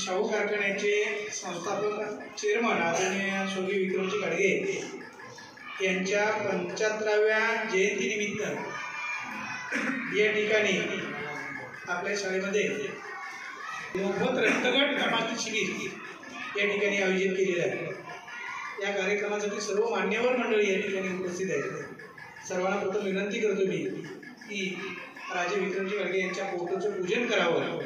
शाहू कारखान्याचे संस्थापक चेअरमन आदरणीय स्वर्गीय विक्रमजी गाडगे यांच्या 75व्या जयंतीनिमित्त या ठिकाणी आपल्या शाळेमध्ये मोफत रक्तगट तपासणी शिबिर या ठिकाणी आयोजित केलेलं आहे। या कार्यक्रमासाठी सर्व मान्यवर मंडळी या ठिकाणी उपस्थित आहेत। सर्वांना प्रथम विनंती करतो मी की राजे विक्रमजी गाडगे यांच्या फोटोचं पूजन करावं।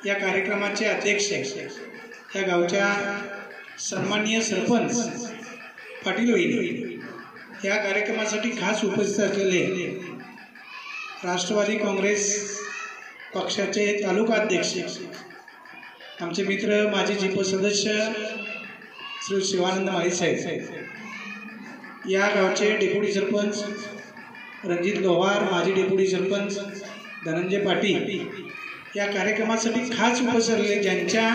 या कार्यक्रमाचे अध्यक्ष या गावच्या सन्माननीय सरपंच पाटील वहिनी, या कार्यक्रमासाठी खास उपस्थित असलेले राष्ट्रवादी काँग्रेस पक्षाचे तालुका अध्यक्ष आमचे मित्र माजी जिप सदस्य श्री शिवानंद माळी साहेब, या गावचे डेप्युटी सरपंच रणजित लोहार, माजी डेप्युटी सरपंच धनंजय पाटील, या कार्यक्रमासाठी खास उपस्थित असलेले ज्यांच्या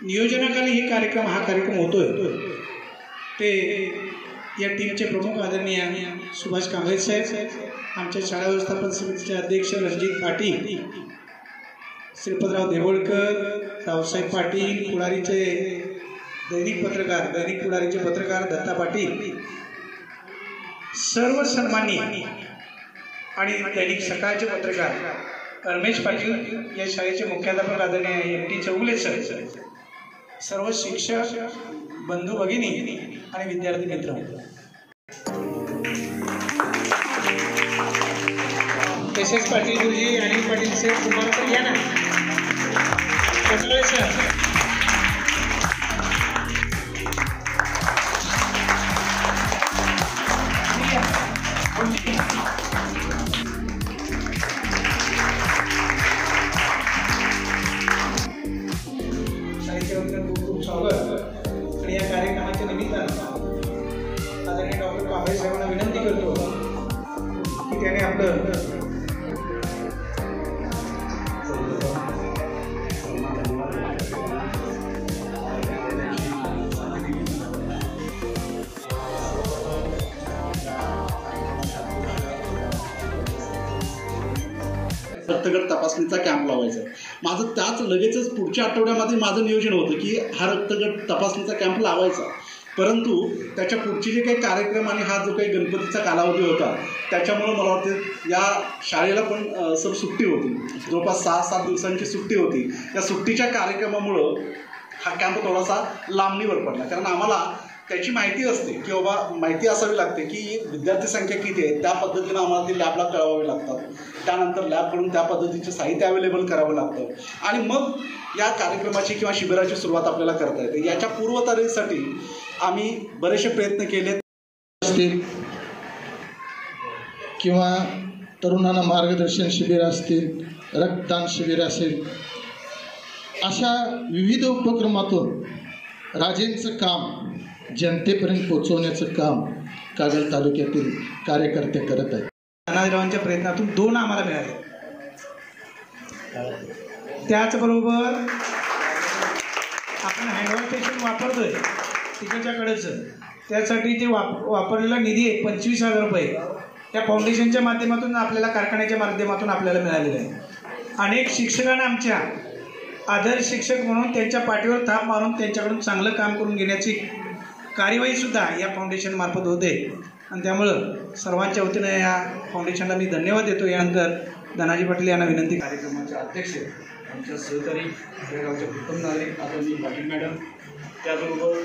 नियोजनाखाली हा कार्यक्रम होतोय ते या टीमचे प्रमुख आदरणीय सुभाष कांबळे साहेब, आमच्या शाळा व्यवस्थापन समितीचे अध्यक्ष रणजित पाटील, श्रीपतराव देवळकर, रावसाहेब पाटील, पुढारीचे दैनिक पुढारीचे पत्रकार दत्ता पाटील, सर्व सन्माननीय आणि दैनिक सकाळचे पत्रकार रमेश पाटील, या शाळेचे मुख्याध्यापक आदरणीय एम.टी. चौगुले सर, सर्व शिक्षक बंधू भगिनी आणि विद्यार्थी मित्र, तसेच पाटील गुरुजी आणि पाटील साहेब तुम्हाला तर या ना सर। खूप स्वागत आणि या कार्यक्रमाच्या निमित्तानं आदरणीय डॉक्टर कांबळे साहेबांना विनंती करतो की त्याने आपलं रक्तगट तपासणीचा कॅम्प लावायचा। माझं त्याच लगेचच पुढच्या आठवड्यामध्ये माझं नियोजन होतं की हा रक्तगट तपासणीचा कॅम्प लावायचा, परंतु त्याच्या पुढचे जे काही कार्यक्रम आणि हा जो काही गणपतीचा कालावधी होता त्याच्यामुळं मला वाटतं या शाळेला पण सब सुट्टी होती, जवळपास 6-7 दिवसांची सुट्टी होती। या सुट्टीच्या कार्यक्रमामुळं हा कॅम्प थोडासा लांबणीवर पडला, कारण आम्हाला त्याची माहिती असते की बाबा माहिती असावी लागते की विद्यार्थी संख्या किती आहे, त्या पद्धतीनं आम्हाला ते लॅबला कळवावे लागतात, त्यानंतर लॅबकडून त्या पद्धतीचे साहित्य अवेलेबल करावं लागतं आणि मग या कार्यक्रमाची किंवा शिबिराची सुरुवात आपल्याला करता येते। याच्या पूर्वतयारीसाठी आम्ही बरेचसे प्रयत्न केले असतील किंवा तरुणांना मार्गदर्शन शिबिर असतील, रक्तदान शिबिर असेल, अशा विविध उपक्रमातून राजेंचं काम जनतेपर्यंत पोहोचवण्याचं काम कागल तालुक्यातील कार्यकर्ते करत आहेत. धनाजीरावांच्या प्रयत्नातून 2 आम्हाला मिळाले. त्याचबरोबर आपण हँडवॉश स्टेशन वापरतोय तिकडच्याकडेचं, त्यासाठी ते वापरलेला निधी आहे 25,000 रुपये त्या फाउंडेशनच्या माध्यमातून आपल्याला, कारखान्याच्या माध्यमातून आपल्याला मिळालेलं आहे. अनेक शिक्षकांना आमच्या आदर्श शिक्षक म्हणून त्यांच्या पाठीवर थाप मारून त्यांच्याकडून चांगलं काम करून घेण्याची कार्यवाहीसुद्धा या फाउंडेशनमार्फत होते आणि त्यामुळं सर्वांच्या वतीनं या फाउंडेशनला मी धन्यवाद देतो. यानंतर धनाजी पाटील यांना विनंती. कार्यक्रमाचे अध्यक्ष आमच्या सहकारी आपल्या गावच्या प्रथम नागरिक आदरणीय पाटील मॅडम, त्याचबरोबर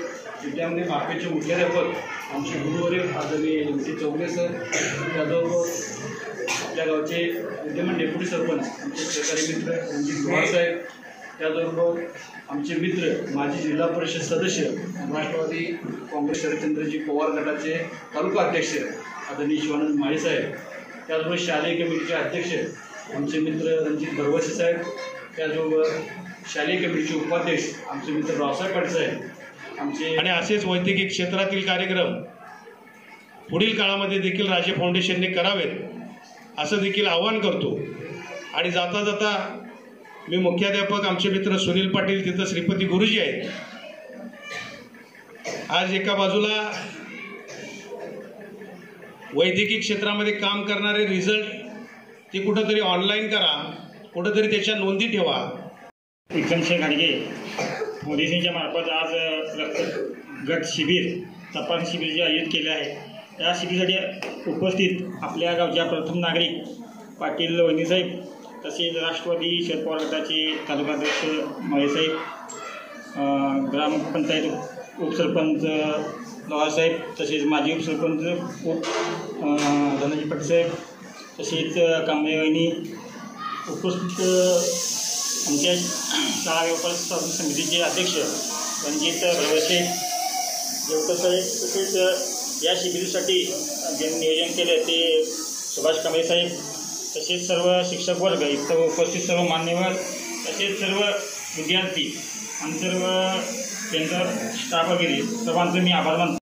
विद्यामध्ये मार्केटचे मुख्याध्यापक आमचे गुरुवर्य आदरणीय MC चौगले सर, त्याचबरोबर आपल्या गावचे विद्यमान डेप्युटी सरपंच आमचे सहकारी मित्र रणजित पवार साहेब, त्याचबरोबर आमचे मित्र माजी जिल्हा परिषद सदस्य राष्ट्रवादी काँग्रेस शरदचंद्रजी पवार गटाचे तालुका अध्यक्ष आदरणीय शिवानंद माळी साहेब, त्याचबरोबर शालेय कमिटीचे अध्यक्ष आमचे मित्र रणजित भरवसे साहेब, त्याचबरोबर शालेय कमिटीचे उपाध्यक्ष आमचे मित्र रावसाहेब पाटील साहेब आमचे. आणि असेच वैद्यकीय क्षेत्रातील कार्यक्रम पुढील काळामध्ये देखील राजे फाउंडेशनने करावेत असं देखील आवाहन करतो. आणि जाता जाता मी मुख्याध्यापक आमचे मित्र सुनील पाटील, तिथं श्रीपती गुरुजी आहेत. आज एका बाजूला वैद्यकीय क्षेत्रामध्ये काम करणारे रिझल्ट ते कुठंतरी ऑनलाईन करा, कुठंतरी त्याच्या नोंदी ठेवा. विक्रमसिंह घाडगे फाउंडेशनच्या मार्फत आज रक्तगट शिबिर, तपासणी शिबिर जे आयोजित केले आहे, या शिबिरासाठी उपस्थित आपल्या गावच्या प्रथम नागरिक पाटील वहिनीसाहेब, तसेच राष्ट्रवादी शरद पवार गटाचे तालुकाध्यक्ष माळेसाहेब, ग्रामपंचायत उपसरपंच लोहारसाहेब, तसेच माजी उपसरपंच धनाजी पाटील साहेब, तसेच कांबळे वहिनी, उपस्थित आमच्या शाळा व्यापार स्थापना समितीचे अध्यक्ष रणजित भरवसे देवकर साहेब, तसेच या शिबिरासाठी ज्यांनी नियोजन केले ते सुभाष कांबळे साहेब, तसेच सर्व शिक्षक वर्ग, इथं उपस्थित सर्व मान्यवर, तसेच सर्व विद्यार्थी आणि सर्व केंद्र स्टाफ वगैरे सर्वांचे मी आभार मानतो.